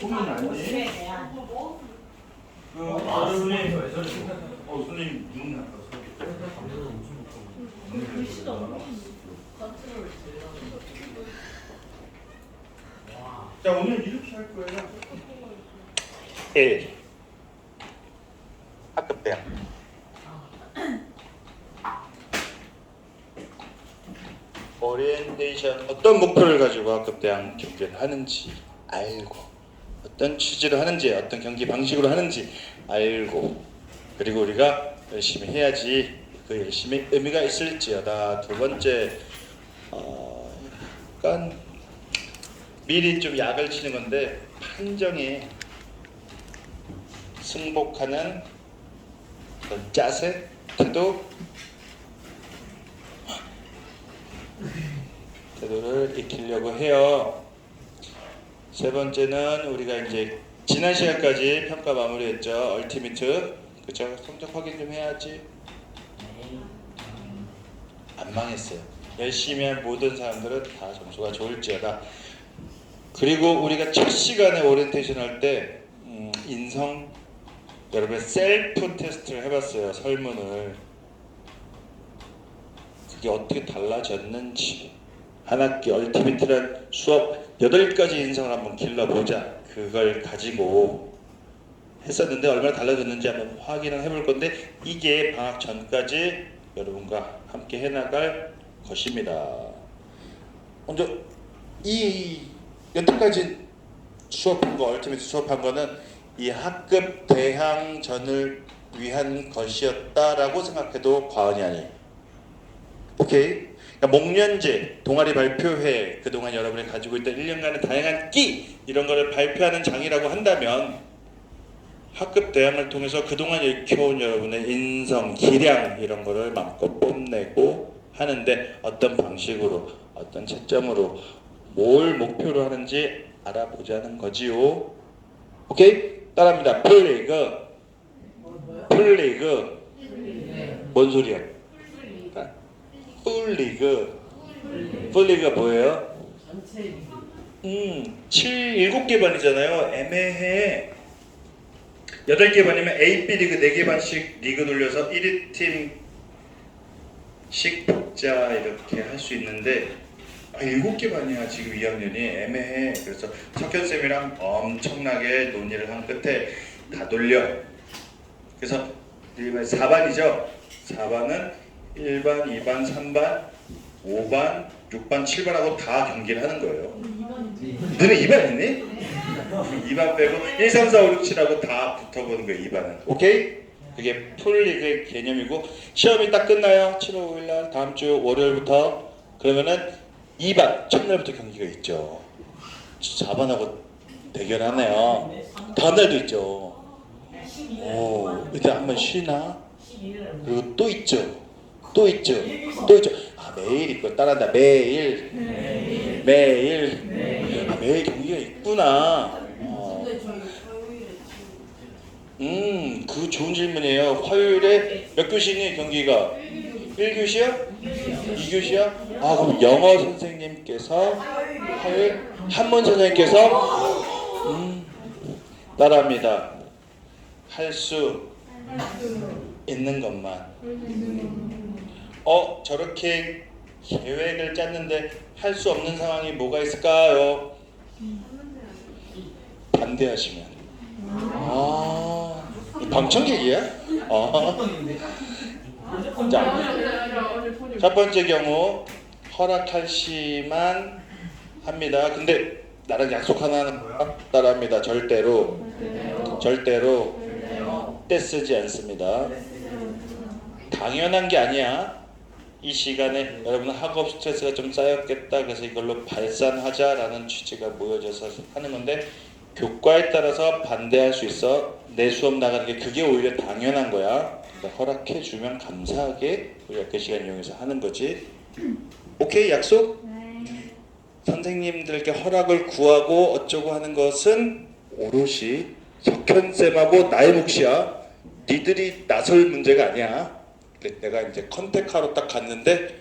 고민 아니에요? 선생님, 선생님 눈 나빠서. 글씨도 없네. 자, 오늘 이렇게 할 거예요. 1. 학급 대학. 오리엔테이션, 어떤 목표를 가지고 학급 대학 경기를 하는지 알고, 어떤 취지로 하는지, 어떤 경기 방식으로 하는지 알고, 그리고 우리가 열심히 해야지 그 열심히 의미가 있을지어다. 두 번째, 약간 미리 좀 약을 치는 건데, 판정에 승복하는 그런 짜세, 태도를 익히려고 해요. 세 번째는 우리가 이제 지난 시간까지 평가 마무리했죠. 얼티미트, 그죠? 성적 확인 좀 해야지. 안 망했어요. 열심히 한 모든 사람들은 다 점수가 좋을지어다. 그리고 우리가 첫 시간에 오리엔테이션 할 때 인성, 여러분 셀프 테스트를 해봤어요. 설문을. 그게 어떻게 달라졌는지, 한 학기 얼티미트란 수업 8가지 인성을 한번 길러보자, 그걸 가지고 했었는데 얼마나 달라졌는지 한번 확인을 해볼 건데, 이게 방학 전까지 여러분과 함께 해나갈 것입니다. 먼저 이 여태까지 수업한 거, 얼티미트 수업한 거는 이 학급 대항전을 위한 것이었다라고 생각해도 과언이 아니에요. 오케이? 그러니까 목련제, 동아리 발표회, 그동안 여러분이 가지고 있던 1년간의 다양한 끼, 이런 거를 발표하는 장이라고 한다면, 학급 대항을 통해서 그동안 익혀온 여러분의 인성, 기량, 이런 거를 마음껏 뽐내고 하는데, 어떤 방식으로, 어떤 채점으로, 뭘 목표로 하는지 알아보자는 거지요. 오케이? 따라합니다. 플리그. 플리그. 뭔 소리야? 풀리그. 풀리그가 뭐예요? 7개 반이잖아요. 애매해. 8개 반이면 A, B 리그 4개 반씩 리그 돌려서 1위 팀씩 뽑자, 이렇게 할 수 있는데 7개 반이야 지금 2학년이. 애매해. 그래서 석현쌤이랑 엄청나게 논의를 한 끝에 다 돌려. 그래서 4반이죠. 4반은 1반, 2반, 3반, 5반, 6반, 7반하고 다 경기를 하는 거예요. 너네 2반이니? 2반 빼고 1, 3, 4, 5, 6, 7하고 다 붙어보는 거예요. 2반은. 오케이? 그게 풀리그의 개념이고, 시험이 딱 끝나요. 7월 5일날 다음 주 월요일부터. 그러면은 2반 첫날부터 경기가 있죠. 4반하고 대결하네요. 다음날도 있죠. 오, 이때 한번 쉬나? 그리고 또 있죠. 또 있죠. 아, 매일 있고, 따라한다. 매일. 아, 매일 경기가 있구나. 그 좋은 질문이에요. 화요일에 몇 교시니 경기가? 1교시야? 2교시야? 아, 그럼 영어 선생님께서 화요일, 한문 선생님께서 따라합니다. 할 수 있는 것만. 저렇게 계획을 짰는데 할 수 없는 상황이 뭐가 있을까요? 반대하시면. 방청객이야? 자, 첫 번째 경우 허락할 시만 합니다. 근데 나랑 약속 하나 하는 거야? 따라합니다. 절대로 때 쓰지 않습니다. 당연한 게 아니야. 이 시간에 여러분 학업 스트레스가 좀 쌓였겠다, 그래서 이걸로 발산하자라는 취지가 모여져서 하는 건데, 교과에 따라서 반대할 수 있어. 내 수업 나가는 게 그게 오히려 당연한 거야. 그러니까 허락해주면 감사하게 우리가 그 시간 이용해서 하는 거지. 오케이? 약속? 선생님들께 허락을 구하고 어쩌고 하는 것은 오롯이 석현쌤하고 나의 몫이야. 니들이 나설 문제가 아니야. 내가 이제 컨택하러 딱 갔는데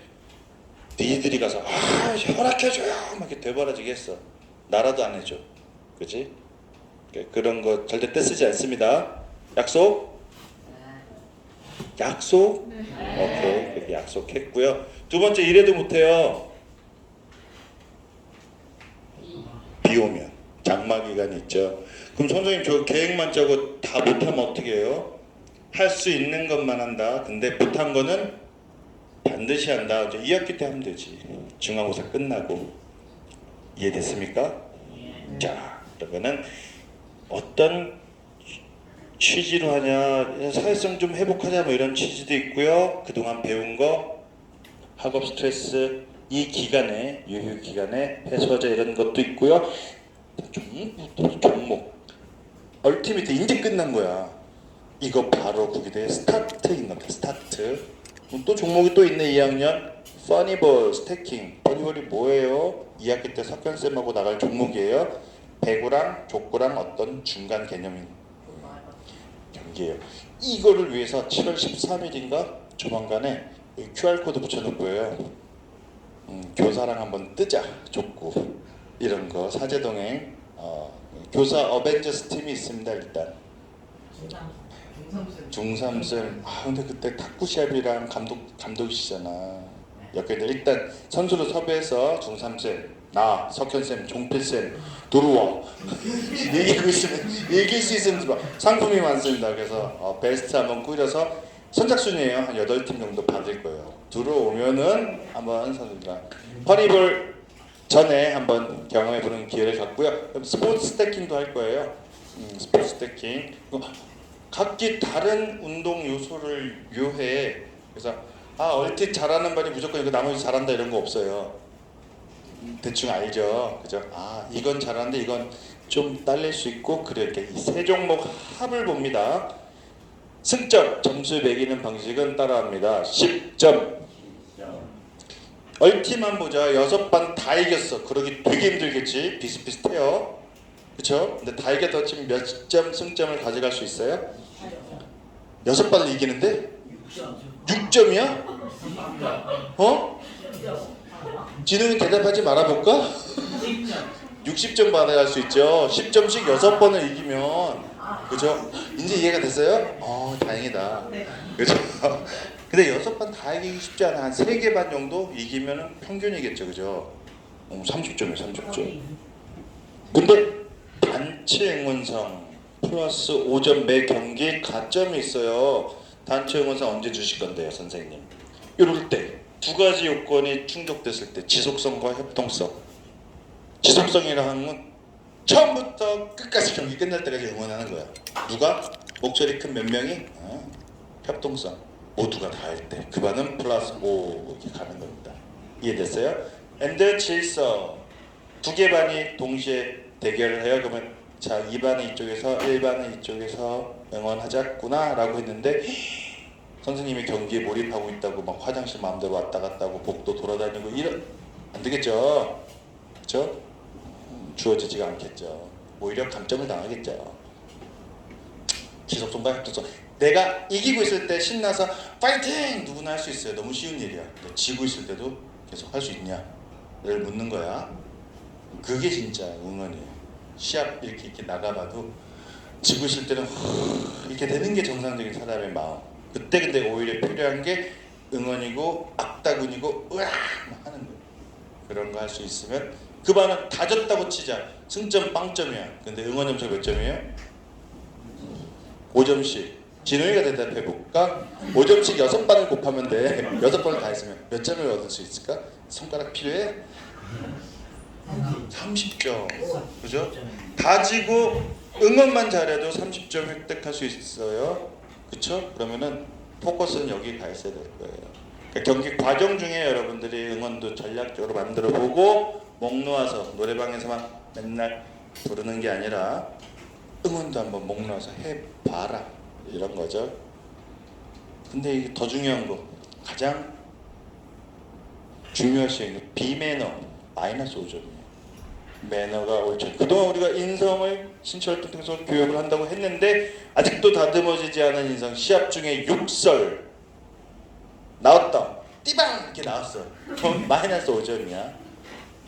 니들이 가서 허락해줘요 막 이렇게 되버라지게 했어. 나라도 안 해줘. 그지? 그런 거 절대 떼쓰지 않습니다. 약속? 약속? 오케이, 그렇게 약속했고요. 두 번째, 이래도 못해요. 비 오면 장마 기간이 있죠. 그럼 선생님 저 계획만 짜고 다 못하면 어떻게 해요? 할 수 있는 것만 한다. 근데 못한 거는 반드시 한다. 이제 2학기 때 하면 되지. 중간고사 끝나고. 이해됐습니까? 자, 그러면은 어떤 취지로 하냐, 사회성 좀 회복하자 뭐 이런 취지도 있고요. 그동안 배운 거, 학업 스트레스 이 기간에, 유휴 기간에 해소하자 이런 것도 있고요. 종목 얼티미트 이제 끝난 거야. 이거 바로 국기대 스타트인 겁니다. 스타트. 또 종목이 또 있네. 2학년 퍼니볼 스태킹. 퍼니볼이 뭐예요? 2학기 때 석현쌤하고 나갈 종목이에요. 배구랑 족구랑 어떤 중간 개념인 경기예요. 이거를 위해서 7월 13일인가 조만간에 QR코드 붙여놓을 거예요. 교사랑 한번 뜨자. 족구 이런 거 사제동행 교사 어벤져스 팀이 있습니다. 일단 중3쌤. 근데 그때 탁구 시합이랑 감독이시잖아. 여기는 일단 선수로 섭외해서 중3쌤, 나, 석현쌤, 종필쌤 들어와. 이길 수 있으면 들어와. 상품이 많습니다. 그래서 베스트 한번 꾸려서 선착순이에요. 한 8팀 정도 받을 거예요. 들어오면은 한번 선수들랑 허리볼 전에 한번 경험해보는 기회를 갖고요. 스포츠 스태킹도 할 거예요. 스포츠 스태킹. 각기 다른 운동 요소를 요해. 그래서 얼핏 잘하는 반이 무조건 이거 나머지 잘한다 이런 거 없어요. 대충 알죠, 그죠? 이건 잘하는데 이건 좀 딸릴 수 있고 그래. 이렇게 이 세 종목 합을 봅니다. 승점 점수 매기는 방식은 따라합니다. 10점. 얼티만 보자. 6반 다 이겼어. 그러기 되게 힘들겠지. 비슷비슷해요. 그쵸? 근데 다 이겼다고 치면 몇 점 승점을 가져갈 수 있어요? 6반을 이기는데? 6점이야? 진웅이 대답하지 말아볼까? 60점 받아갈 수 있죠. 10점씩 6번을 이기면. 그죠? 이제 이해가 됐어요? 다행이다. 그죠? 근데 6번 다 이기기 쉽지 않아. 한 3개 반 정도 이기면 평균이겠죠. 그죠? 30점이에요. 30점. 근데 단체 응원상 플러스 5점 매 경기 가점이 있어요. 단체 응원상 언제 주실 건데요, 선생님? 이럴 때 두 가지 요건이 충족됐을 때 지속성과 협동성. 지속성이라 하는 건 처음부터 끝까지 경기 끝날 때까지 응원하는 거야. 누가? 목소리 큰 몇 명이? 협동성. 모두가 다 할 때 그 반은 플러스 5 이렇게 가는 겁니다. 이해됐어요? 엔드 질서. 두 개 반이 동시에 대결을 해요. 그러면 자, 2반은 이쪽에서 1반은 이쪽에서 응원하자꾸나 라고 했는데 선생님이 경기에 몰입하고 있다고 막 화장실 마음대로 왔다 갔다 하고 복도 돌아다니고 이런 안 되겠죠. 그렇죠? 주어지지가 않겠죠. 오히려 감점을 당하겠죠. 지속성과 협동성. 내가 이기고 있을 때 신나서 파이팅! 누구나 할 수 있어요. 너무 쉬운 일이야. 근데 지고 있을 때도 계속 할 수 있냐? 를 묻는 거야. 그게 진짜 응원이에요. 시합 이렇게 나가봐도 지고 있을 때는 이렇게 되는 게 정상적인 사람의 마음. 그때 근데 오히려 필요한 게 응원이고 악다군이고 으악 하는 거예요. 그런 거 할 수 있으면 그 반은 다 졌다고 치자. 승점 빵점이야. 근데 응원 점수가 몇 점이에요? 5점씩. 진호이가 대답해볼까? 5점씩 6반을 곱하면 돼. 6번을 다 했으면 몇 점을 얻을 수 있을까? 손가락 필요해? 30점. 그죠? 다 지고 응원만 잘해도 30점 획득할 수 있어요. 그쵸? 그러면은 포커스는 여기 가 있어야 될 거예요. 그러니까 경기 과정 중에 여러분들이 응원도 전략적으로 만들어 보고 목 놓아서 노래방에서만 맨날 부르는 게 아니라 응원도 한번 목 놓아서 해봐라. 이런 거죠. 근데 이게 더 중요한 거, 가장 중요할 수 있는 비매너 마이너스 5점이에요. 매너가 옳죠. 그동안 우리가 인성을 신체활동 통해서 교육을 한다고 했는데 아직도 다듬어지지 않은 인성. 시합 중에 욕설 나왔다. 띠방 이렇게 나왔어. 그럼 마이너스 5점이야.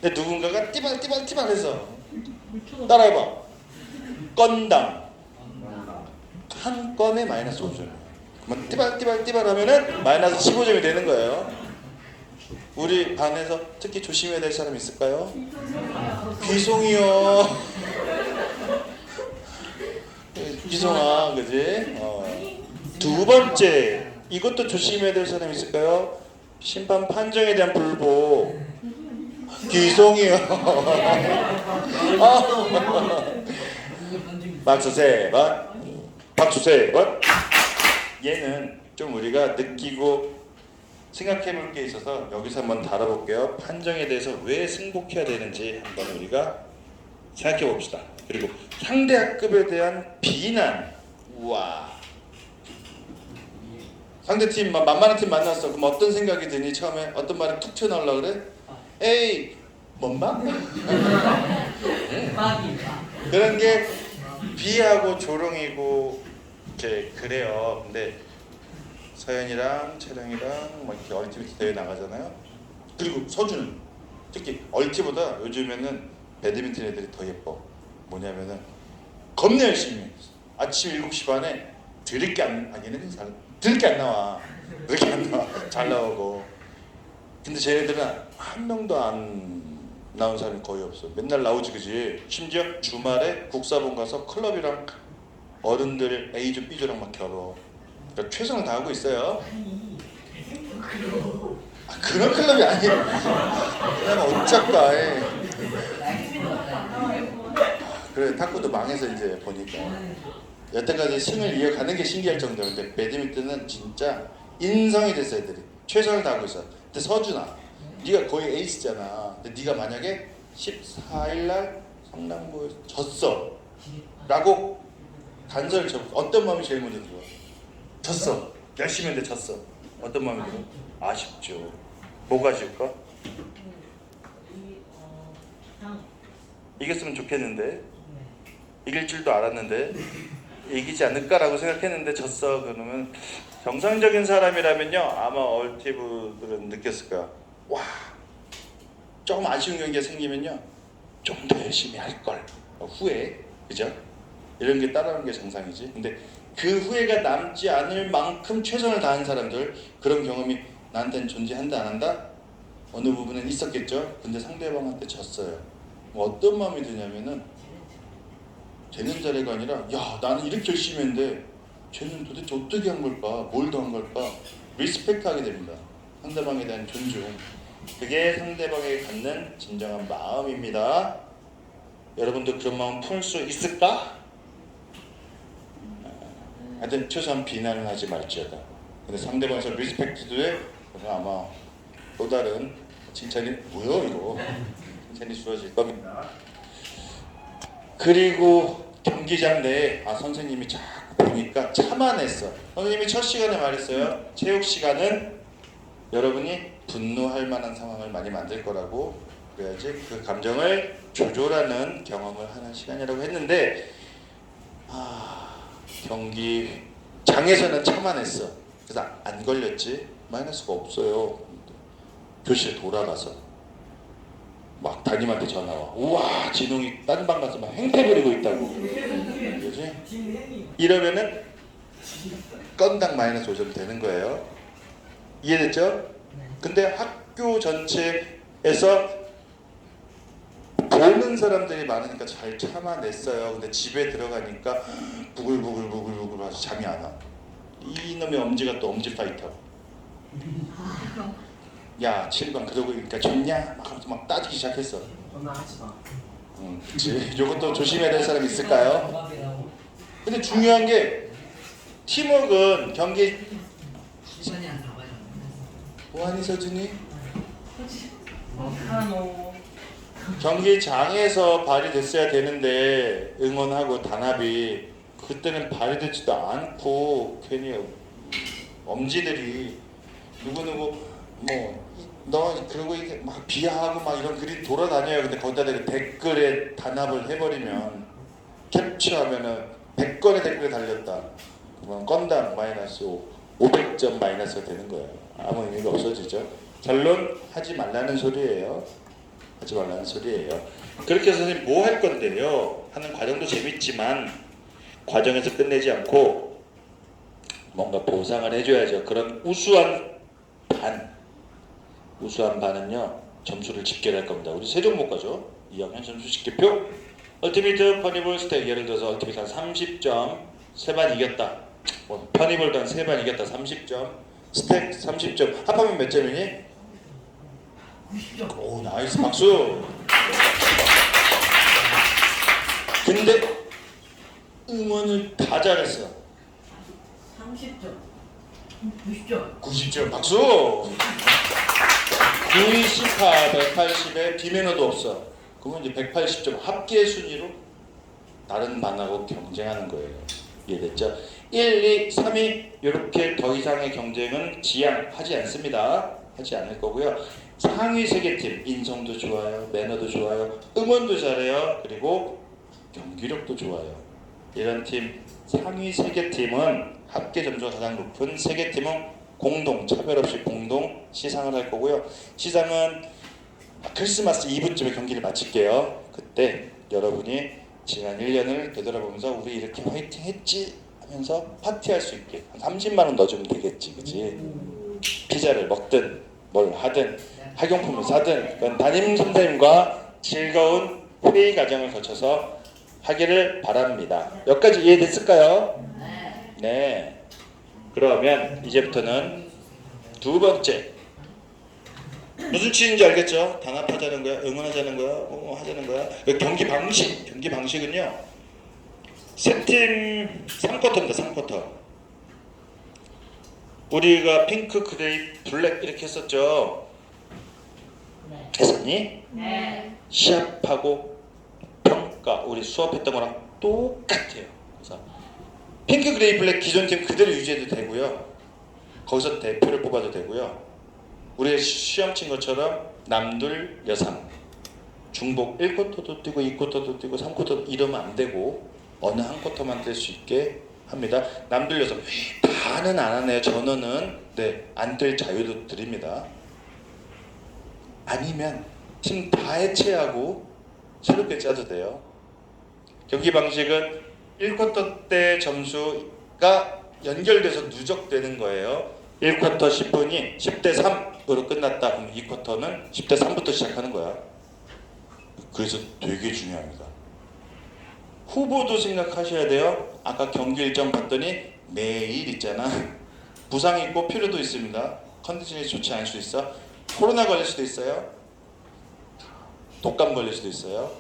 근데 누군가가 띠방 해서 따라해봐. 건당 한 건에 마이너스 5점. 그러면 띠발띠발 하면은 마이너스 15점이 되는 거예요. 우리 반에서 특히 조심해야 될 사람 있을까요? 귀송이요. 귀송아, 그지? 두 번째, 이것도 조심해야 될 사람 있을까요? 심판 판정에 대한 불복. 귀송이요. 박수 세 번. 박수 세 번. 얘는 좀 우리가 느끼고 생각해 볼 게 있어서 여기서 한번 다뤄볼게요. 판정에 대해서 왜 승복해야 되는지 한번 우리가 생각해 봅시다. 그리고 상대 학급에 대한 비난. 우와. 상대팀 만만한 팀 만났어. 그럼 어떤 생각이 드니? 처음에 어떤 말이 툭 튀어나오려고 그래? 에이 뭔 말? 그런 게 비하고 조롱이고 이렇게 그래요. 근데 서연이랑 채령이랑 막 이렇게 얼티비티 대회 나가잖아요. 그리고 서준은 특히 얼티보다 요즘에는 배드민턴 애들이 더 예뻐. 뭐냐면은 겁나 열심히 해. 아침 7시 반에 들을 게 안 나와. 그렇게 안 나와. 잘 나오고. 근데 쟤네들은 한 명도 안 나온 사람이 거의 없어. 맨날 나오지, 그지? 심지어 주말에 국사본 가서 클럽이랑 어른들 A조 B조랑 막 결혼. 그러니까 최선을 다하고 있어요. 그런 클럽이 아니에요. 그냥 어쩌까. 그래, 탁구도 망해서 이제 보니까 여태까지 승을 이어가는 게 신기할 정도인데 배드민턴은 진짜 인성이 됐어. 애들이 최선을 다하고 있어. 근데 서준아, 네가 거의 에이스잖아. 근데 네가 만약에 14일날 성남고에 졌어 라고 단서를 쳐. 어떤 마음이 제일 먼저 들어? 졌어. 열심히 했는데 졌어. 어떤 마음이 들어? 아쉽죠. 뭐가 아실까? 이겼으면 좋겠는데, 이길 줄도 알았는데 이기지 않을까라고 생각했는데 졌어. 그러면 정상적인 사람이라면요 아마 얼티브들은 느꼈을 거야. 와, 조금 아쉬운 경기가 생기면요 좀 더 열심히 할걸. 후회, 그죠? 이런 게 따라오는 게 정상이지. 근데 그 후회가 남지 않을 만큼 최선을 다한 사람들, 그런 경험이 나한테는 존재한다 안 한다? 어느 부분은 있었겠죠. 근데 상대방한테 졌어요. 어떤 마음이 드냐면은 되는 자리가 아니라 야, 나는 이렇게 열심히 했는데 쟤는 도대체 어떻게 한 걸까? 뭘 더 한 걸까? 리스펙트 하게 됩니다. 상대방에 대한 존중. 그게 상대방에게 갖는 진정한 마음입니다. 여러분도 그런 마음 풀 수 있을까? 하여튼 최소한 비난은 하지 말지어다. 근데 상대방에서 리스펙트도 해? 그러면 아마 또 다른 칭찬이 뭐야 이거? 칭찬이 주어질 겁니다. 그리고 경기장 내에 선생님이 자꾸 보니까 참아냈어. 선생님이 첫 시간에 말했어요. 체육 시간은 여러분이 분노할 만한 상황을 많이 만들 거라고, 그래야지 그 감정을 조절하는 경험을 하는 시간이라고 했는데 경기장에서는 참아냈어. 그래서 안 걸렸지. 마이너스가 없어요. 교실에 돌아가서 막 담임한테 전화 와. 우와, 진웅이 딴 방 가서 막 행패 부리고 있다고. 그지? 이러면은 건당 마이너스 5점 되는 거예요. 이해됐죠? 근데 학교 전체에서 보는 사람들이 많으니까 잘 참아냈어요. 근데 집에 들어가니까 부글부글 해서 잠이 안 와. 이놈의 엄지가 또 엄지 파이터. 야, 7번 그러고 있으니까 좋냐? 막 하면서 막 따지기 시작했어. 그치. 이것도 조심해야 될 사람 있을까요? 근데 중요한 게 팀워크는 경기 뭐하니 서준이? 경기장에서 발휘됐어야 되는데 응원하고 단합이 그때는 발휘되지도 않고 괜히 엄지들이 누구누구 뭐 너 그러고 이게 막 비하하고 막 이런 글이 돌아다녀요. 근데 거기다 대고 댓글에 단합을 해버리면 캡처하면은 100건의 댓글이 달렸다. 그러면 건당 마이너스 500점 마이너스가 되는 거예요. 아무 의미가 없어지죠. 결론 하지 말라는 소리예요. 하지 말라는 소리예요. 그렇게 해서 선생님 뭐 할 건데요? 하는 과정도 재밌지만 과정에서 끝내지 않고 뭔가 보상을 해줘야죠. 그런 우수한 반은요 점수를 집계할 겁니다. 우리 세 종목 가죠. 2학년 점수 집계표. 얼티미트 퍼니볼 스택, 예를 들어서 얼티미트 한 30점, 3반 이겼다. 퍼니볼도 한 3반 이겼다. 30점. 스택 30점. 합하면 몇 점이니? 90점. 오, 나이스, 박수. 근데 응원을 다 잘했어. 30점, 90점. 90점. 박수. 218, 180에 비매너도 없어. 그러면 이제 180점 합계 순위로 다른 반하고 경쟁하는 거예요. 이해됐죠? 1, 2, 3위 이렇게 더 이상의 경쟁은 지향하지 않습니다. 하지 않을 거고요. 상위 3개 팀 인성도 좋아요, 매너도 좋아요, 응원도 잘해요, 그리고 경기력도 좋아요. 이런 팀 상위 3개 팀은 합계 점수가 가장 높은 3개 팀은 공동, 차별 없이 공동 시상을 할 거고요. 시상은 크리스마스 이브쯤에 경기를 마칠게요. 그때 여러분이 지난 1년을 되돌아보면서 우리 이렇게 화이팅 했지 하면서 파티할 수 있게 한 30만 원 넣어주면 되겠지, 그치? 피자를 먹든 뭘 하든 학용품을 사든 그건 담임 선생님과 즐거운 회의 과정을 거쳐서 하기를 바랍니다. 여기까지 이해됐을까요? 네. 그러면 이제부터는 두 번째, 무슨 취지인지 알겠죠? 단합하자는 거야, 응원하자는 거야, 뭐 하자는 거야. 경기 방식은요. 세 팀 3쿼터입니다. 3쿼터. 우리가 핑크, 그레이, 블랙 이렇게 했었죠. 했었니? 네. 시합하고 평가 우리 수업했던 거랑 똑같아요. 그래서 핑크, 그레이, 블랙 기존 팀 그대로 유지해도 되고요. 거기서 대표를 뽑아도 되고요. 우리 시험 친 것처럼 남둘 여삼 중복 1쿼터도 뛰고 2쿼터도 뛰고 3쿼터도 이러면 안 되고 어느 한 쿼터만 뛸 수 있게 합니다. 남둘 여삼 다는 안 하네요. 전원은 네, 안 뛸 자유도 드립니다. 아니면 팀 다 해체하고 새롭게 짜도 돼요. 경기 방식은 1쿼터 때 점수가 연결돼서 누적되는 거예요. 1쿼터 10분이 10대 3으로 끝났다. 그럼 2쿼터는 10대 3부터 시작하는 거야. 그래서 되게 중요합니다. 후보도 생각하셔야 돼요. 아까 경기 일정 봤더니 매일 있잖아. 부상이 있고 필요도 있습니다. 컨디션이 좋지 않을 수 있어. 코로나 걸릴 수도 있어요. 독감 걸릴 수도 있어요.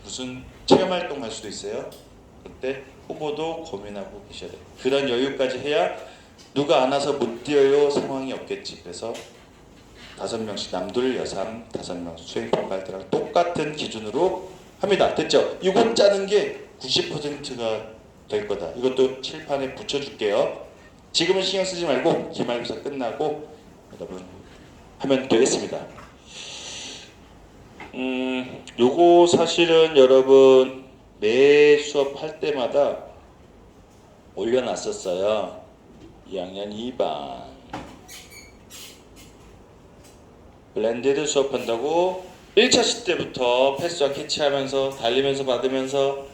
무슨 체험활동 할 수도 있어요. 그때 후보도 고민하고 계셔야 돼요. 그런 여유까지 해야 누가 안 와서 못 뛰어요 상황이 없겠지. 그래서 5명씩 남둘 여삼 5명 수행평가할 때랑 똑같은 기준으로 합니다. 됐죠? 이건 짜는 게 90%가 될 거다. 이것도 칠판에 붙여줄게요. 지금은 신경 쓰지 말고 기말고사 끝나고 여러분 하면 되겠습니다. 요거 사실은 여러분 매 수업 할 때마다 올려놨었어요. 2학년 2반 블렌디드 수업한다고 1차시 때부터 패스와 캐치하면서 달리면서 받으면서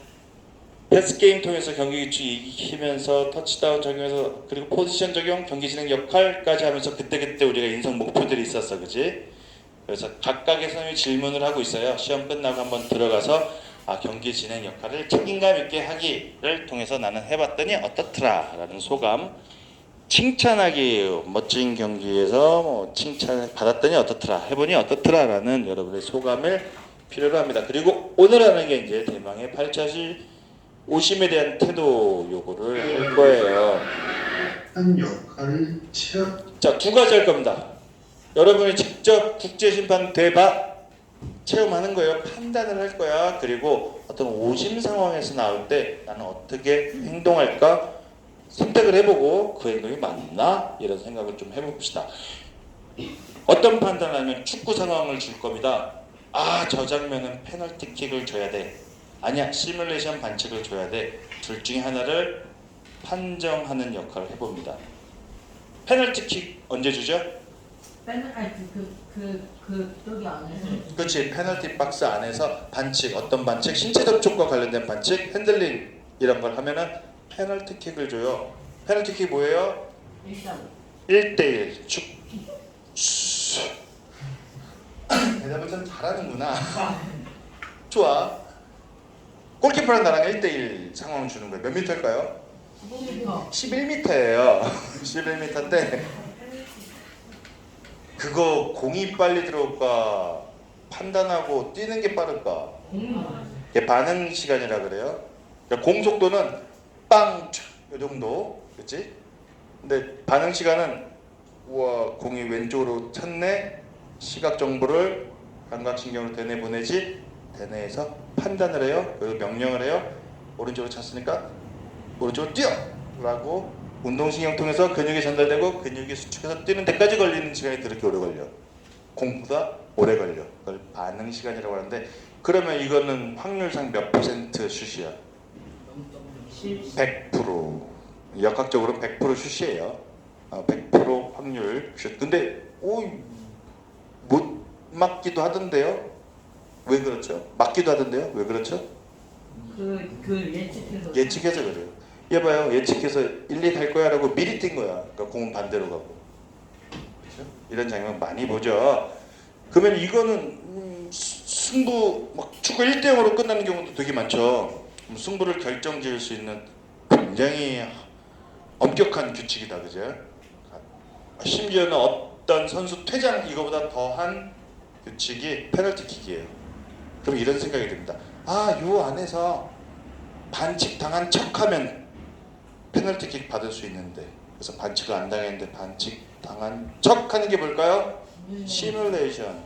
패스 게임 통해서 경기 규칙 익히면서 터치다운 적용해서 그리고 포지션 적용, 경기 진행 역할까지 하면서 그때그때 우리가 인성 목표들이 있었어, 그지? 그래서 각각의 선생님이 질문을 하고 있어요. 시험 끝나고 한번 들어가서 경기 진행 역할을 책임감 있게 하기를 통해서 나는 해봤더니 어떻더라 라는 소감, 칭찬하기, 멋진 경기에서 뭐 칭찬 받았더니 어떻더라, 해보니 어떻더라 라는 여러분의 소감을 필요로 합니다. 그리고 오늘 하는 게 이제 대망의 8차시 오심에 대한 태도 요구를 할 거예요. 한 역할을 자, 두 가지 할 겁니다. 여러분이 직접 국제심판 대바 체험하는 거예요. 판단을 할 거야. 그리고 어떤 오심 상황에서 나올 때 나는 어떻게 행동할까 선택을 해보고 그 행동이 맞나? 이런 생각을 좀 해봅시다. 어떤 판단하면 축구 상황을 줄 겁니다. 저 장면은 페널티킥을 줘야 돼. 아니야, 시뮬레이션 반칙을 줘야 돼. 둘 중에 하나를 판정하는 역할을 해봅니다. 페널티킥 언제 주죠? 아니 저기 안에서 그렇지. 페널티 박스 안에서 반칙, 어떤 반칙, 신체 접촉과 관련된 반칙, 핸들링 이런 걸 하면은 페널티킥을 줘요. 페널티킥 뭐예요? 일단 1대1 축. 대답을 좀 잘하는구나. 좋아. 골키퍼랑 나랑 1대1 상황 주는 거예요. 몇 미터일까요? 15m 11m예요. 11m인데 그거 공이 빨리 들어올까 판단하고 뛰는 게 빠를까? 이게 반응 시간이라 그래요. 그러니까 공 속도는 빵! 이 정도, 그렇지? 근데 반응 시간은 우와 공이 왼쪽으로 찼네. 시각 정보를 감각신경으로 대뇌 보내지. 대뇌에서 판단을 해요. 그리고 명령을 해요. 오른쪽으로 찼으니까 오른쪽으로 뛰어! 라고 운동신경 통해서 근육이 전달되고 근육이 수축해서 뛰는 데까지 걸리는 시간이 그렇게 오래 걸려. 공보다 오래 걸려. 그걸 반응 시간이라고 하는데 그러면 이거는 확률상 몇 % 슛이야? 100%. 역학적으로 100% 슛이에요. 100% 확률 슛. 근데 못 맞기도 하던데요? 왜 그렇죠? 맞기도 하던데요? 왜 그렇죠? 예측해서 그래요. 얘 봐요. 예측해서 1, 2 갈 거야 라고 미리 뛴 거야. 그러니까 공은 반대로 가고. 그렇죠? 이런 장면 많이 보죠. 그러면 이거는 승부 막 축구 1대 0으로 끝나는 경우도 되게 많죠. 승부를 결정지을 수 있는 굉장히 엄격한 규칙이다. 그죠? 심지어는 어떤 선수 퇴장 이거보다 더한 규칙이 페널티킥이에요. 그럼 이런 생각이 듭니다. 요 안에서 반칙 당한 척하면 페널티킥 받을 수 있는데 그래서 반칙을 안 당했는데 반칙 당한 척하는 게 뭘까요? 시뮬레이션.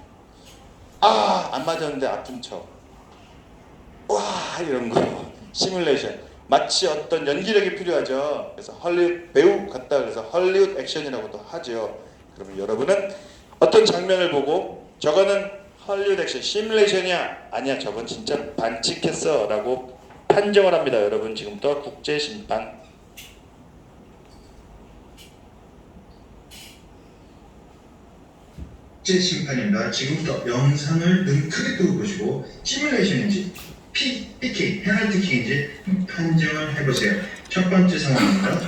안 맞았는데 아픈 척. 와 이런 거 시뮬레이션. 마치 어떤 연기력이 필요하죠. 그래서 헐리우드 배우 같다 그래서 헐리우드 액션이라고도 하죠. 그러면 여러분은 어떤 장면을 보고 저거는 헐리우드 액션 시뮬레이션이야 아니야 저건 진짜 반칙했어 라고 판정을 합니다. 여러분 지금부터 국제심판 국제심판입니다. 지금부터 영상을 눈 크게 뜨고 보시고 시뮬레이션인지 PK, 페널티킥인지 판정을 해보세요. 첫 번째 상황입니다.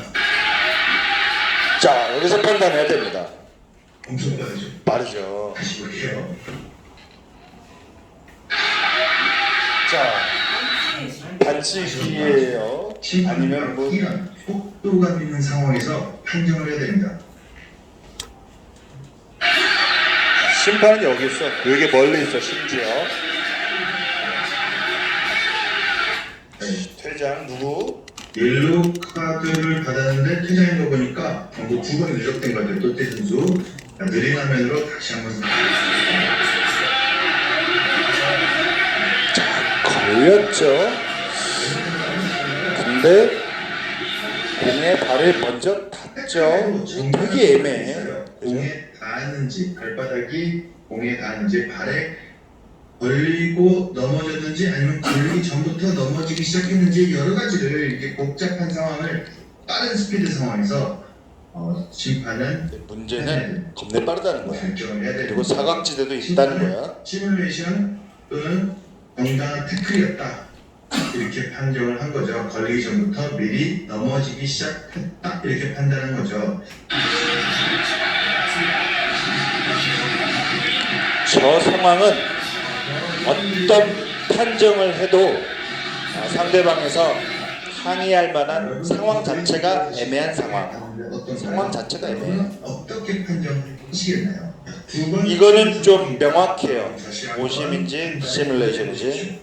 자 여기서 판단해야 됩니다. 엄청 빠르죠? 빠르죠. 다시 볼게요. 자 반칙이에요. 아니면 뭐 이런 속도감 있는 상황에서 판정을 해야 됩니다. 심판은 여기 있어. 되게 멀리 있어 심지어. 퇴장 누구? 옐로우 카드를 받았는데 퇴장인 거 보니까 뭐 2번 누적된 것 같아요. 또태 선수. 느린 화면으로 다시 한번 걸렸죠. 근데 공에 발을 먼저 닿죠. 되게 애매해. 그죠? 공에 닿았는지 발바닥이 공에 닿았는지 발에 걸리고 넘어졌는지 아니면 걸리기 전부터 넘어지기 시작했는지 여러 가지를 이렇게 복잡한 상황을 빠른 스피드 상황에서 심판은 문제는 겁내 빠르다는 거야. 결정을 해야 되고 그리고 사각지대도 있다는 거야. 시뮬레이션 또는 정당한 태클이었다 이렇게 판정을 한 거죠. 걸리기 전부터 미리 넘어지기 시작했다 이렇게 판단한 거죠. 저 상황은 어떤 판정을 해도 상대방에서 항의할 만한 상황 자체가 애매한 상황 자체가 애매해요. 어떻게 판정하시겠나요? 이거는 좀 명확해요. 오심인지 시뮬레이션인지.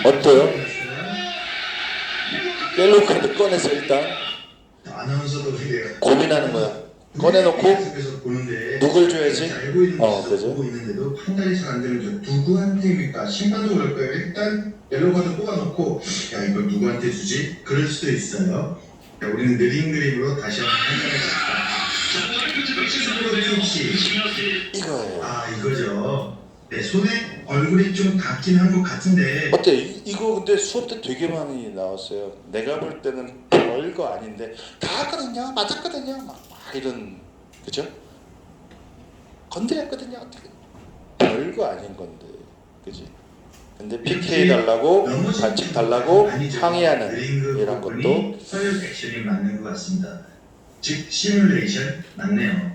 어때요? 옐로우 카드 꺼내서 일단 아나운서도 그래요. 고민하는 거야. 꺼내놓고 누굴 줘야지? 그죠? 보고 있는데도 판단이 잘 안 되는 죠. 누구한테입니까? 심판도 그럴 거예요. 일단 옐로우 카드 뽑아놓고 야 이걸 누구한테 주지? 그럴 수도 있어요. 자, 우리는 느린 그림으로 다시 한번 판단해봅시다. 이거예요. 이거죠. 네, 손에 얼굴이 좀 닿긴 한 것 같은데 어때? 이거 근데 수업 때 되게 많이 나왔어요. 내가 볼 때는 별 별거 아닌데 닿았거든요, 맞았거든요, 막 이런, 그죠? 건드렸거든요, 어떻게 별거 아닌 건데, 그지? 근데 PK 달라고 반칙 달라고 항의하는 이런 것도 서열 액션이 맞는 것 같습니다. 즉 시뮬레이션 맞네요.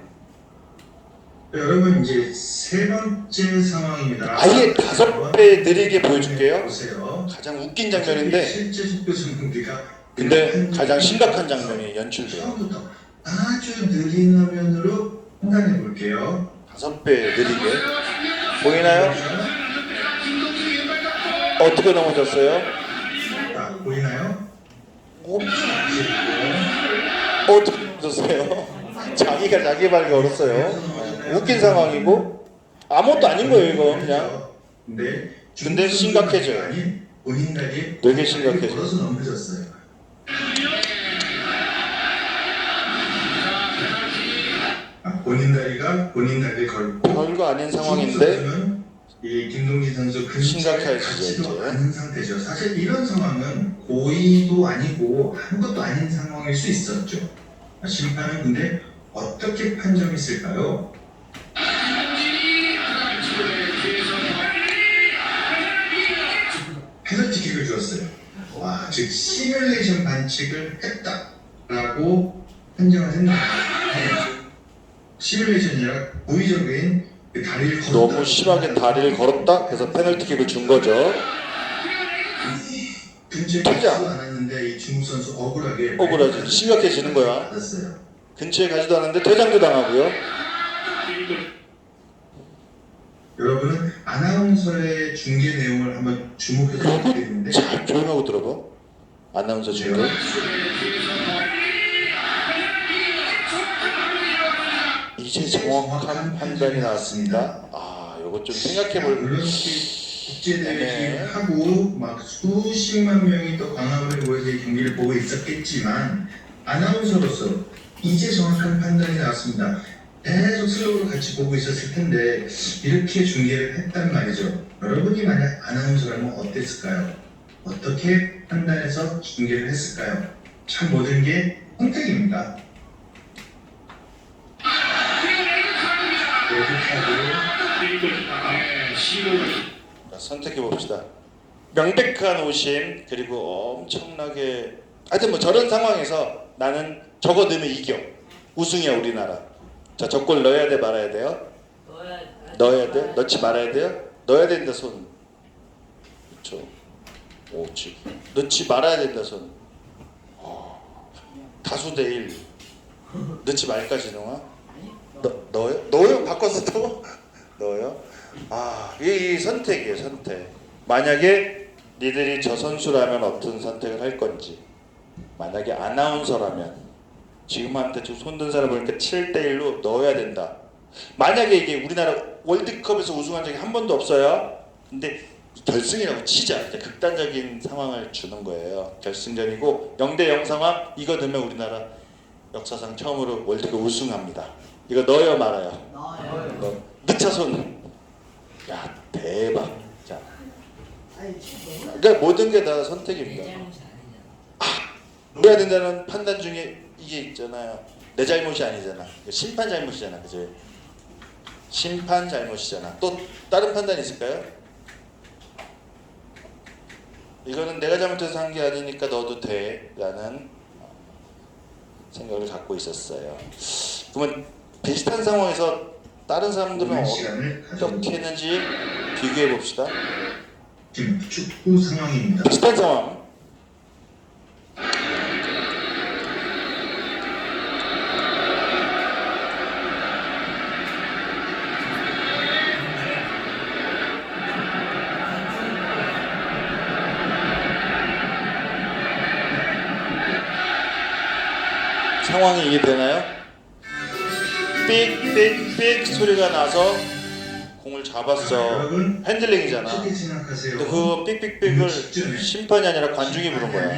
여러분 이제 세 번째 상황입니다. 아예 5배 느리게 보여줄게요. 보세요. 가장 웃긴 장면인데 실제 속도 성능비가 근데 가장 심각한 장면이 연출돼요. 처음부터 아주 느린 화면으로 판단해 볼게요. 5배 느리게 보이나요? 어떻게 넘어졌어요? 자, 보이나요? 어떻게 넘어졌어요? 자기가 자기 발 걸었어요. 웃긴 상황이고 아무것도 아닌 거예요 이거 그냥. 근데 심각해져요. 본인 다리에 되게 심각해져요. 걸어서 넘어졌어요. 본인 다리가 본인 다리를 걸고 별거 아닌 상황인데 이 김동진 선수 심각해지죠, 이제. 근처에 않은 상태죠. 사실 이런 상황은 고의도 아니고 아무것도 아닌 상황일 수 있었죠. 심판은 근데 어떻게 판정했을까요? 페널티킥을 주었어요. 와, 즉 시뮬레이션 반칙을 했다라고 판정을 했나요? 시뮬레이션이라 고의적인 그 다리를 걸었다. 너무 심하게 다리를 걸었다. 그래서 페널티킥을 준 거죠. 근처에 투자. 가지도 않았는데 이 중국 선수 억울하게 억울하지. 심각해지는 거야. 받았어요. 근처에 가지도 않았는데 퇴장도 당하고요. 여러분은 아나운서의 중계 내용을 한번 주목해서 보겠는데 잘 조용하고 들어봐. 아나운서 중계. 이제 정확한 판단이 나왔습니다. 아, 요거 좀 생각해볼. 물론 국제대회 하고 막 수십만 명이 또 광화문에 모여서 이 경기를 보고 있었겠지만 아나운서로서 이제 정확한 판단이 나왔습니다. 계속 슬로우를 같이 보고 있었을 텐데 이렇게 중계를 했단 말이죠. 여러분이 만약 아나운서라면 어땠을까요? 어떻게 판단해서 중계를 했을까요? 참 모든 게 선택입니다. 선택해 봅시다. 명백한 오심 그리고 엄청나게 하여튼 뭐 저런 상황에서 나는 저거 넣으면 이겨. 우승이야 우리나라. 자, 저 골 넣어야 돼 말아야 돼요? 넣어야 돼? 넣지 말아야 돼요? 넣어야 된다 손. 그렇죠. 옳지. 넣지 말아야 된다 손. 다수 대 1. 넣지 말까 진홍아? 넣어요? 넣어요? 바꿔서 또? 넣어요? 아, 이 선택이에요 선택. 만약에 니들이 저 선수라면 어떤 선택을 할 건지. 만약에 아나운서라면 지금한테 좀 손든 사람 보니까 7대1로 넣어야 된다. 만약에 이게 우리나라 월드컵에서 우승한 적이 한 번도 없어요. 근데 결승이라고 치자. 이제 극단적인 상황을 주는 거예요. 결승전이고 0대0 상황. 이거 넣으면 우리나라 역사상 처음으로 월드컵 우승합니다. 이거 넣어요 말아요? 넣어요. 넣자 손. 야 대박. 자, 그러니까 모든 게 다 선택입니다. 넣어야 된다는 판단 중에 이게 있잖아요. 내 잘못이 아니잖아. 심판 잘못이잖아, 그죠? 심판 잘못이잖아. 또 다른 판단이 있을까요? 이거는 내가 잘못해서 한 게 아니니까 넣어도 돼라는 생각을 갖고 있었어요. 그러면 비슷한 상황에서 다른 사람들은 어떻게 했는지 비교해 봅시다. 지금 축구 상황입니다. 비슷한 상황. 상황이 이해되나요? 삑삑삑 소리가 나서 공을 잡았어. 핸들링이잖아. 어떻게 생각하세요? 근데 그 삑삑삑을 심판이 아니라 관중이 부른 거야.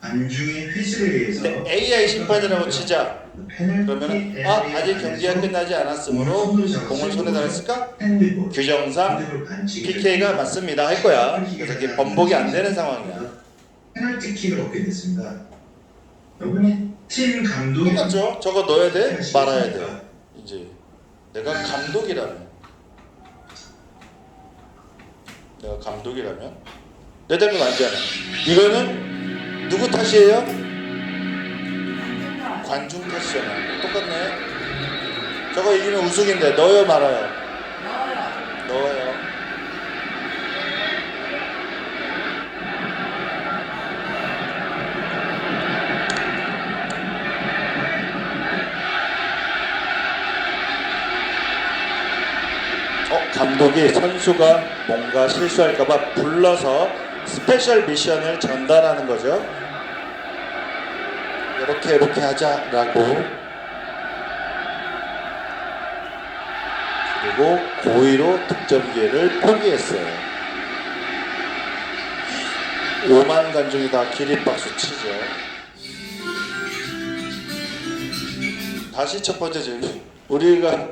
관중의 휘슬에 의해서 근데 AI 심판이라고 치자. 그러면은 아직 경기가 끝나지 않았으므로 공을 손에 달았을까? 규정상 PK가 맞습니다 할 거야. 그래서 이게 번복이 안 되는 상황이야. 페널티킥을 얻게 됐습니다. 이번에 팀 감독이 똑같죠? 저거 넣어야 돼? 말아야 돼? 이제 내가 감독이라면 내 잘못 아니잖아. 이거는 누구 탓이에요? 관중 탓이잖아. 똑같네. 저거 이기면 우승인데 넣어요 말아요? 넣어요. 넣어요. 감독이 선수가 뭔가 실수할까봐 불러서 스페셜 미션을 전달하는 거죠. 이렇게 하자라고. 그리고 고의로 득점 기회를 포기했어요. 5만 관중이 다 기립박수 치죠. 다시 첫 번째 질문. 우리가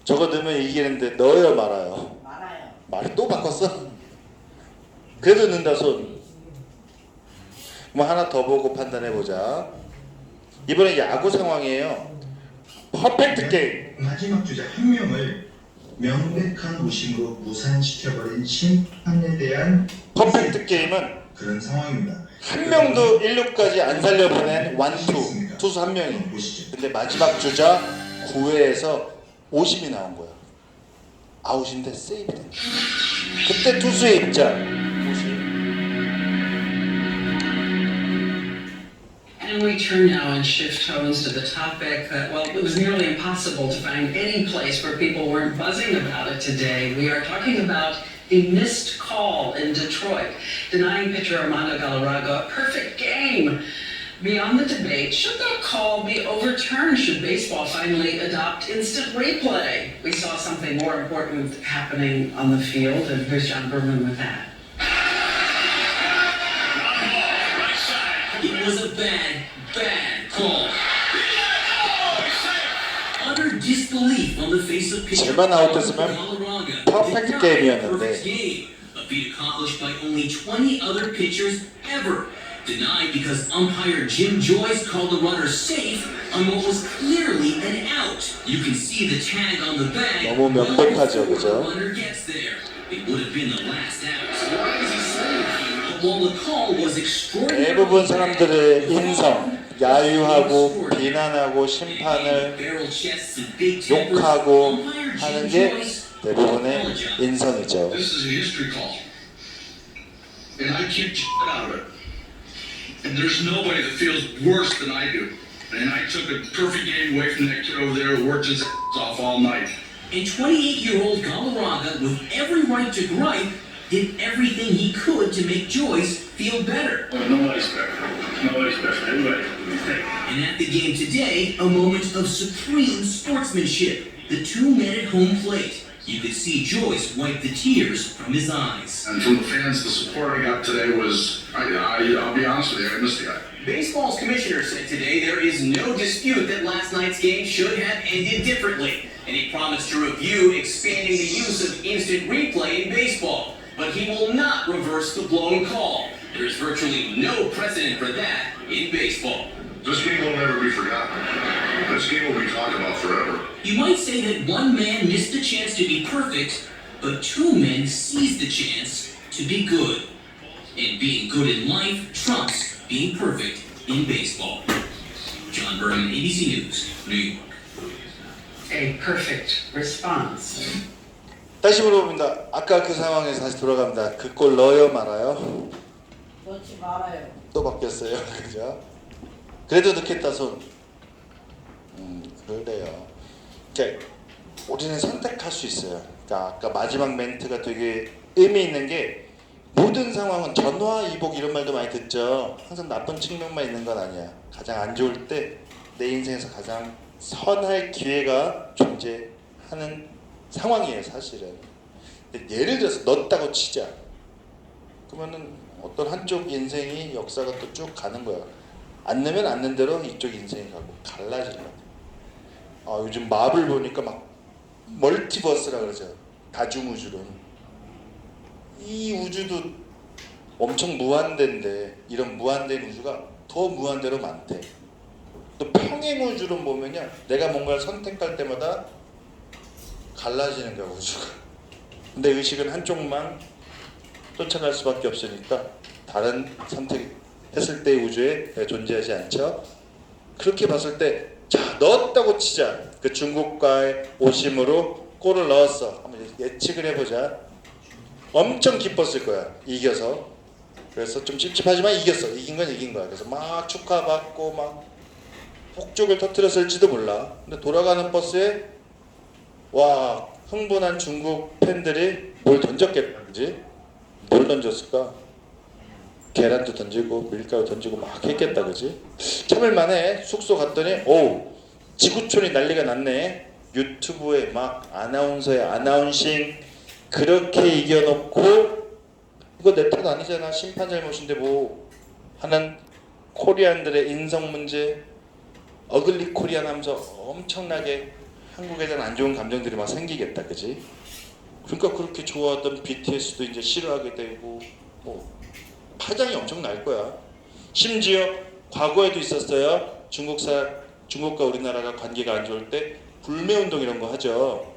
저거 넣으면 이기는데 넣어요 말아요? 말아요. 말을 또 바꿨어? 그래도 넣는다 손. 그럼 하나 더 보고 판단해보자. 이번에 야구 상황이에요. 퍼펙트 게임. 마지막 주자 한 명을 명백한 무심으로 무산시켜버린 심판에 대한 퍼펙트 게임은 그런 상황입니다. 한 명도 1루까지 안 살려보낸 완투. 투수 한 명이. 보시죠. 근데 마지막 주자 9회에서 50이 나온 거야. 아웃인데 세이브 돼. 그때 투수의 입장. And we turn now and shift tones to the topic that, well, it was nearly impossible to find any place where people weren't buzzing about it today. We are talking about a missed call in Detroit, denying pitcher Armando Galarraga a perfect game. Beyond the debate, should that call be overturned? Should baseball finally adopt instant replay? We saw something more important happening on the field, and here's John Berman with that. It was a bad call. Utter disbelief on the face of pitcher 제만 아웃됐으면 Galarraga. 퍼펙트 게임이었는데. Perfect game, a feat accomplished by only 20 other pitchers ever. Denied because umpire Jim Joyce called the runner safe on what was clearly an out. You can see the tag on the bag. 너무 명백하죠, before 그죠? the runner gets there. It would have been the last out. Why is he saying? But while the call was extraordinary, 대부분 사람들의 인성, 야유하고 비난하고 심판을 barrel chests and big tempers, 욕하고 umpire 하는 Jim 게 Joyce 대부분의 인성이죠. This is a history call. And I kicked shit out of it. And there's nobody that feels worse than I do. And I took a perfect game away from that kid over there who worked his ass off all night. And 28-year-old Galarraga, with every right to gripe, did everything he could to make Joyce feel better. Nobody's better. Nobody's better. Everybody. And at the game today, a moment of supreme sportsmanship. The two men at home plate. You could see Joyce wipe the tears from his eyes. And from the fans, the support I got today was, I'll be honest with you, I missed the guy. Baseball's commissioner said today there is no dispute that last night's game should have ended differently. And he promised to review expanding the use of instant replay in baseball. But he will not reverse the blown call. There is virtually no precedent for that in baseball. This game will never be forgotten. This game will be talked about forever. You might say that one man missed the chance to be perfect, but two men seized the chance to be good. And being good in life trumps being perfect in baseball. John Berman, ABC News, New York. A perfect response. 다시 물어봅니다. 아까 그 상황에서 다시 돌아갑니다. 그 골 넣어요 말아요? 넣지 말아요. 또 바뀌었어요. 그죠? 그래도 넣겠다 손. 그래요. 그러니까 우리는 선택할 수 있어요. 그러니까 아까 마지막 멘트가 되게 의미 있는 게 모든 상황은 전화 이복 이런 말도 많이 듣죠. 항상 나쁜 측면만 있는 건 아니야. 가장 안 좋을 때 내 인생에서 가장 선할 기회가 존재하는 상황이에요, 사실은. 근데 예를 들어서 넣었다고 치자. 그러면은 어떤 한쪽 인생이 역사가 또 쭉 가는 거야. 안 넣으면 안 넣는 대로 이쪽 인생이 가고 갈라지는 거야. 요즘 마블 보니까 막 멀티버스라 그러죠. 다중우주론. 이 우주도 엄청 무한대인데 이런 무한대인 우주가 더 무한대로 많대. 또 평행우주로 보면요, 내가 뭔가를 선택할 때마다 갈라지는 거야, 우주가. 근데 의식은 한쪽만 쫓아갈 수밖에 없으니까 다른 선택했을 때의 우주에 존재하지 않죠. 그렇게 봤을 때, 자, 넣었다고 치자. 그 중국과의 오심으로 골을 넣었어. 한번 예측을 해보자. 엄청 기뻤을 거야, 이겨서. 그래서 좀 찝찝하지만 이겼어. 이긴 건 이긴 거야. 그래서 막 축하받고 막 폭죽을 터뜨렸을지도 몰라. 근데 돌아가는 버스에 와, 흥분한 중국 팬들이 뭘 던졌겠다, 그지? 뭘 던졌을까? 계란도 던지고 밀가루 던지고 막 했겠다, 그지? 참을만해. 숙소 갔더니 오, 지구촌이 난리가 났네. 유튜브에 막 아나운서에 아나운싱 그렇게 이겨놓고, 이거 내 탓 아니잖아, 심판 잘못인데 뭐 하는 코리안들의 인성 문제, 어글리 코리안 하면서 엄청나게 한국에 대한 안 좋은 감정들이 막 생기겠다, 그지? 그러니까 그렇게 좋아하던 BTS도 이제 싫어하게 되고 뭐 파장이 엄청 날 거야. 심지어 과거에도 있었어요. 중국과 우리나라가 관계가 안 좋을 때 불매운동 이런 거 하죠.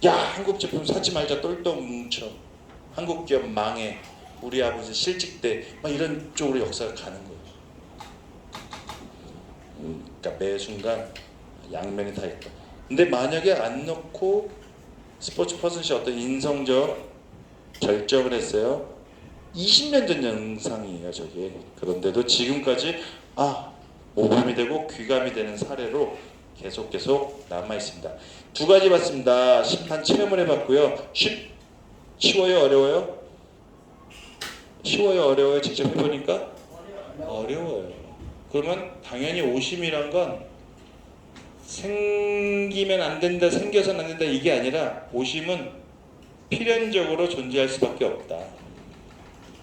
야, 한국 제품 사지 말자, 똘똘 뭉쳐, 한국 기업 망해, 우리 아버지 실직돼, 막 이런 쪽으로 역사가 가는 거예요. 그러니까 매 순간 양면이 다 있다. 근데 만약에 안 넣고 스포츠 퍼슨이 어떤 인성적 결정을 했어요. 20년 전 영상이에요, 저게. 그런데도 지금까지 모범이 되고 귀감이 되는 사례로 계속 남아 있습니다. 두 가지 봤습니다. 심판 체험을 해봤고요. 쉬워요, 어려워요? 쉬워요, 어려워요? 직접 해보니까 어려워요. 그러면 당연히 오심이란 건 생기면 안 된다, 생겨서는 안 된다, 이게 아니라 오심은 필연적으로 존재할 수밖에 없다.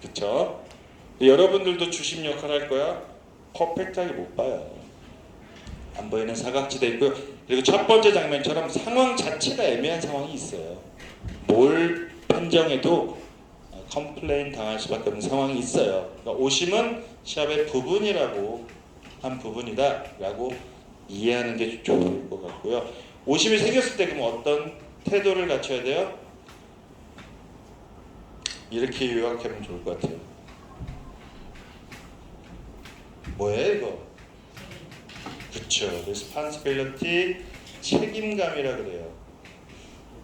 그쵸? 여러분들도 주심 역할 할 거야? 퍼펙트하게 못 봐요. 안 보이는 사각지대 있고요. 그리고 첫 번째 장면처럼 상황 자체가 애매한 상황이 있어요. 뭘 판정해도 컴플레인 당할 수밖에 없는 상황이 있어요. 그러니까 오심은 시합의 부분이라고, 한 부분이다 라고 이해하는 게 좋을 것 같고요. 오심이 생겼을 때 그럼 어떤 태도를 갖춰야 돼요? 이렇게 요약하면 좋을 것 같아요. 뭐예요 이거? 그쵸, responsibility, 책임감이라 그래요.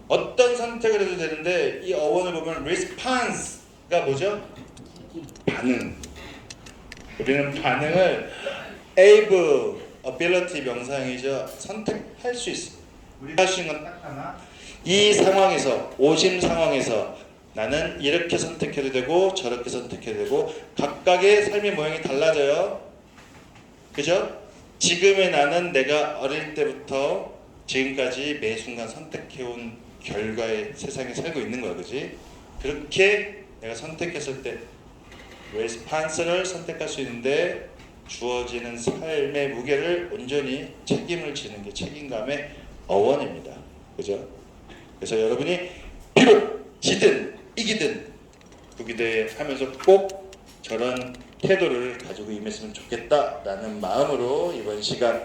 어떤 선택을 해도 되는데 이 어원을 보면 response가 뭐죠? 반응. 우리는 반응을 able, ability 명사형이죠. 선택할 수 있습니다. 우리가 할 수 있는 건 딱 하나. 이 상황에서, 오심 상황에서 나는 이렇게 선택해도 되고 저렇게 선택해도 되고 각각의 삶의 모양이 달라져요. 그죠? 지금의 나는 내가 어릴 때부터 지금까지 매 순간 선택해온 결과의 세상에 살고 있는 거야, 그지? 그렇게 내가 선택했을 때 레스판스를 선택할 수 있는데 주어지는 삶의 무게를 온전히 책임을 지는 게 책임감의 어원입니다. 그죠? 그래서 여러분이 비록 지든 이기든 구기대 하면서 꼭 저런 태도를 가지고 임했으면 좋겠다라는 마음으로 이번 시간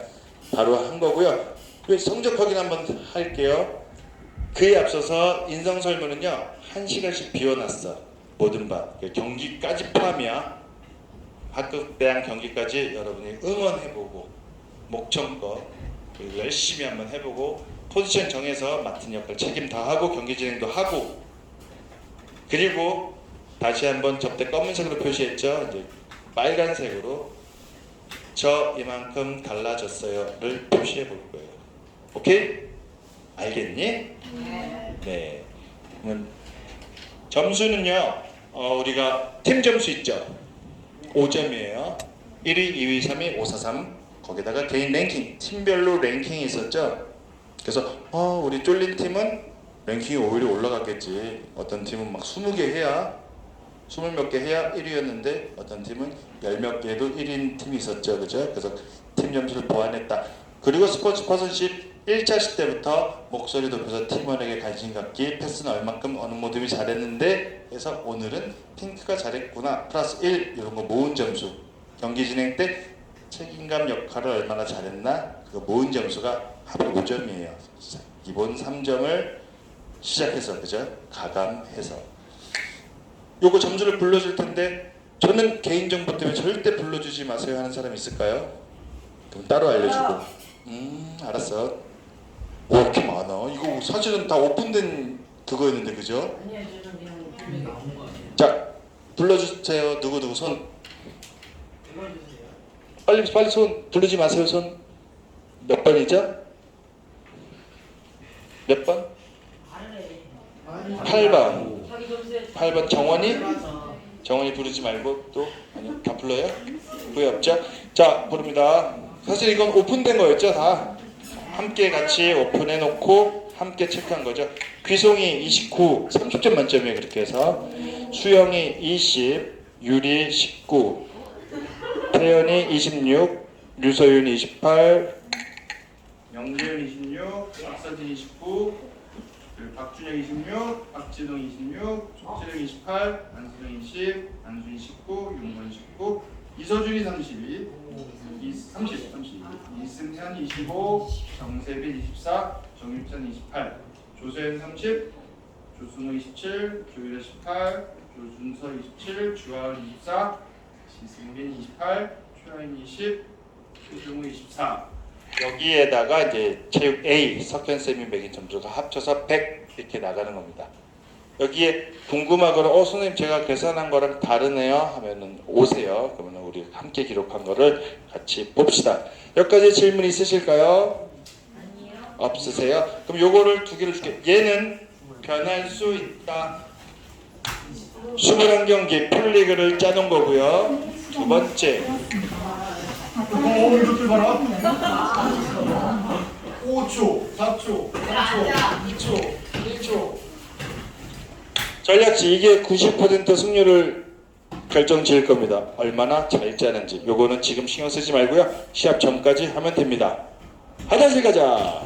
바로 한 거고요. 성적 확인 한번 할게요. 그에 앞서서 인성 설문은요 1시간씩 비워놨어. 모든 반 경기까지 포함이야. 학급대항 경기까지 여러분이 응원해보고 목청껏 그리고 열심히 한번 해보고 포지션 정해서 맡은 역할 책임 다 하고 경기 진행도 하고, 그리고 다시 한번 접대 검은색으로 표시했죠. 이제 빨간색으로 저 이만큼 달라졌어요를 표시해 볼 거예요. 오케이? 알겠니? 네. 그러면 점수는요 우리가 팀 점수 있죠. 5점이에요. 1위, 2위, 3위, 5, 4, 3. 거기다가 개인 랭킹, 팀별로 랭킹이 있었죠. 그래서 우리 쫄린 팀은 랭킹이 오히려 올라갔겠지. 어떤 팀은 막 20개 해야 20몇 개 해야 1위였는데 어떤 팀은 10몇 개 해도 1인 팀이 있었죠. 그죠? 그래서 팀 점수를 보완했다. 그리고 스포츠 퍼슨십 1차시 때부터 목소리 높여서 팀원에게 관심 갖기, 패스는 얼만큼 어느 모둠이 잘했는데 해서 오늘은 핑크가 잘했구나 플러스 1 이런 거 모은 점수, 경기 진행 때 책임감 역할을 얼마나 잘했나 그 모은 점수가 합이 5점이에요. 기본 3점을 시작해서 그죠? 가감해서 요거 점수를 불러줄 텐데 저는 개인정보 때문에 절대 불러주지 마세요 하는 사람 있을까요? 그럼 따로 알려주고 알았어. 오 이렇게 많아. 이거 사실은 다 오픈된 그거였는데 그죠? 아니요, 저는 그냥 분명히 안 거예요. 자 불러주세요. 누구 손 불러주세요. 빨리 손 부르지 마세요. 손 몇 번이죠? 몇 번? 아래. 8번. 자기 점수에 8번 정원이? 맞아. 정원이 부르지 말고 또 아니요 다 불러요? 후회 없죠? 자 부릅니다. 사실 이건 오픈된 거였죠 다. 함께 같이 오픈해 놓고 함께 체크한 거죠. 귀송이 29, 30점 만점이에요. 그렇게 해서 수영이 20, 유리 19, 태연이 26, 류서윤이 28, 영재현 26, 박서진 29, 그리고 박준혁 26, 박진동 26, 족재령 28, 안수정 20, 안수인 19, 윤건 19, 이서준이 32, 30, 이승현 25, 정세빈 24, 정유찬 28, 조세현 30, 조승우 27, 조유래 18, 조준서 27, 주하은 24, 지승빈 28, 최하인 20, 최종우 24. 여기에다가 이제 체육 A 석현쌤이 매긴 점수가 합쳐서 100 이렇게 나가는 겁니다. 여기에 궁금하거나 선생님 제가 계산한 거랑 다르네요 하면은 오세요. 그러면 우리 함께 기록한 거를 같이 봅시다. 여기까지 질문 있으실까요? 아니요. 없으세요? 그럼 요거를 두 개를 줄게. 얘는 변할 수 있다. 21경기 풀리그를 짜놓은 거고요. 두 번째 이것들 봐라. 5초, 4초, 3초, 2초, 1초. 전략지 이게 90% 승률을 결정 지을 겁니다. 얼마나 잘 짜는지. 요거는 지금 신경 쓰지 말고요. 시합 전까지 하면 됩니다. 화장실 가자.